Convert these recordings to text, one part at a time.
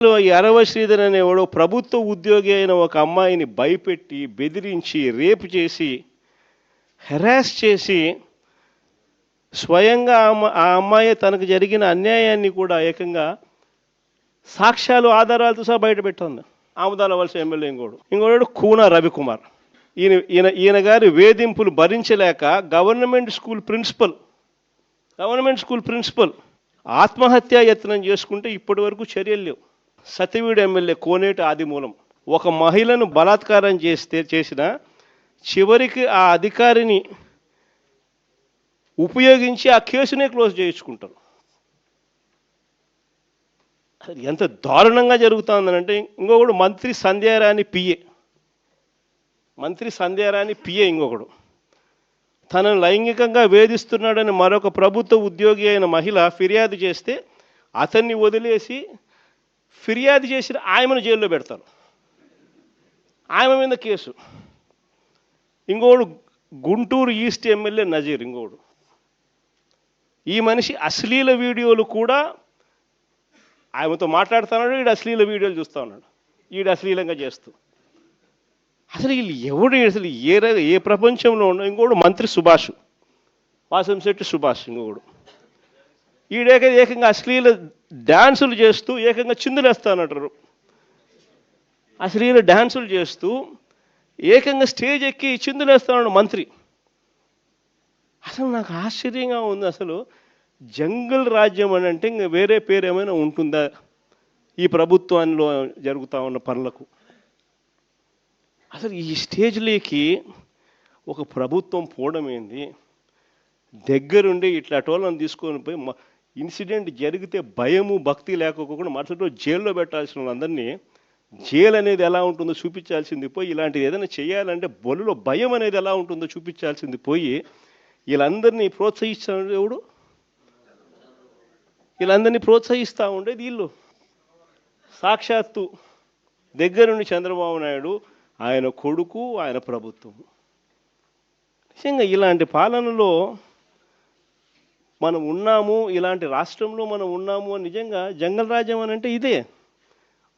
ఈ అరవ శ్రీధర్ అనేవాడు ప్రభుత్వ ఉద్యోగి అయిన ఒక అమ్మాయిని భయపెట్టి, బెదిరించి, రేపు చేసి, హెరాస్ చేసి, స్వయంగా ఆ అమ్మాయి తనకు జరిగిన అన్యాయాన్ని కూడా ఏకంగా సాక్ష్యాలు, ఆధారాలతో సహా బయటపెట్టింది. ఆముదాల వలస ఎమ్మెల్యే ఇంకోడు కూన రవికుమార్. ఈయన గారి వేధింపులు భరించలేక గవర్నమెంట్ స్కూల్ ప్రిన్సిపల్ ఆత్మహత్యా యత్నం చేసుకుంటే ఇప్పటి వరకు చర్యలు లేవు. సతివీడు ఎమ్మెల్యే కోనేటి ఆదిమూలం ఒక మహిళను బలాత్కారం చేసిన చివరికి ఆ అధికారిని ఉపయోగించి ఆ కేసునే క్లోజ్ చేయించుకుంటారు. ఎంత దారుణంగా జరుగుతుందనంటే, ఇంకొకడు మంత్రి సంధ్యారాణి పిఏ ఇంకొకడు తనను లైంగికంగా వేధిస్తున్నాడని మరొక ప్రభుత్వ ఉద్యోగి అయిన మహిళ ఫిర్యాదు చేస్తే అతన్ని వదిలేసి ఫిర్యాదు చేసిన ఆయమను జైల్లో పెడతారు. ఆయమ మీద కేసు. ఇంకోడు గుంటూరు ఈస్ట్ ఎమ్మెల్యే నజీర్ ఇంకోడు. ఈ మనిషి అశ్లీల వీడియోలు కూడా ఆయనతో మాట్లాడుతున్నాడు, ఈడు అశ్లీల వీడియోలు చూస్తూ ఉన్నాడు, ఈడు అశ్లీలంగా చేస్తూ. అసలు వీళ్ళు ఎవడు అసలు ఏ ప్రపంచంలో ఉన్న. ఇంకోడు మంత్రి సుభాష్, వాసంశెట్టి సుభాష్ ఇంకొకడు. ఏకంగా అశ్లీల డ్యాన్సులు చేస్తూ ఏకంగా చిందులేస్తానంటారు. అశ్లీల డ్యాన్సులు చేస్తూ ఏకంగా స్టేజ్ ఎక్కి చిందులేస్తాడు మంత్రి. అసలు నాకు ఆశ్చర్యంగా ఉంది. అసలు జంగల్ రాజ్యం అని అంటే ఇంకా వేరే పేరు ఏమైనా ఉంటుందా ఈ ప్రభుత్వంలో జరుగుతూ ఉన్న పనులకు? అసలు ఈ స్టేజ్లోకి ఒక ప్రభుత్వం పోవడం ఏంది? దగ్గరుండి ఇట్లా టోళ్ళని తీసుకొని పోయి ఇన్సిడెంట్ జరిగితే భయము భక్తి లేకపోకుండా మరుసటి రోజు జైల్లో పెట్టాల్సిన వాళ్ళందరినీ జైలు అనేది ఎలా ఉంటుందో చూపించాల్సింది పోయి, ఇలాంటిది ఏదైనా చేయాలంటే బొలులో భయం అనేది ఎలా ఉంటుందో చూపించాల్సింది పోయి, వీళ్ళందరినీ ప్రోత్సహిస్తాడు ఎవడు? వీళ్ళందరినీ ప్రోత్సహిస్తూ ఉండేది వీళ్ళు. సాక్షాత్తు దగ్గరుండి చంద్రబాబు నాయుడు, ఆయన కొడుకు, ఆయన ప్రభుత్వం. నిజంగా ఇలాంటి పాలనలో మనం ఉన్నాము, ఇలాంటి రాష్ట్రంలో మనం ఉన్నాము అని నిజంగా జంగల్ రాజ్యం అని అంటే ఇదే.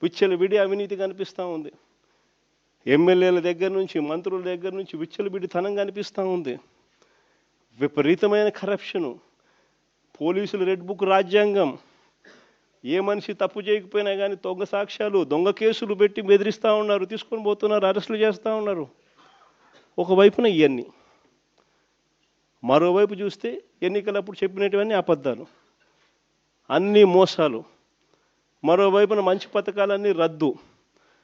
విచ్చలవిడి అవినీతి కనిపిస్తూ ఉంది. ఎమ్మెల్యేల దగ్గర నుంచి, మంత్రుల దగ్గర నుంచి విచ్చలవిడితనం కనిపిస్తూ ఉంది. విపరీతమైన కరప్షను, పోలీసులు రెడ్ బుక్ రాజ్యాంగం. ఏ మనిషి తప్పు చేయకపోయినా కానీ దొంగ సాక్ష్యాలు, దొంగ కేసులు పెట్టి బెదిరిస్తూ ఉన్నారు, తీసుకొని పోతున్నారు, అరెస్టులు చేస్తూ ఉన్నారు. ఒకవైపున ఇవన్నీ, మరోవైపు చూస్తే ఎన్నికలప్పుడు చెప్పినటువన్నీ అబద్ధాలు, అన్నీ మోసాలు. మరోవైపున మంచి పథకాలన్నీ రద్దు.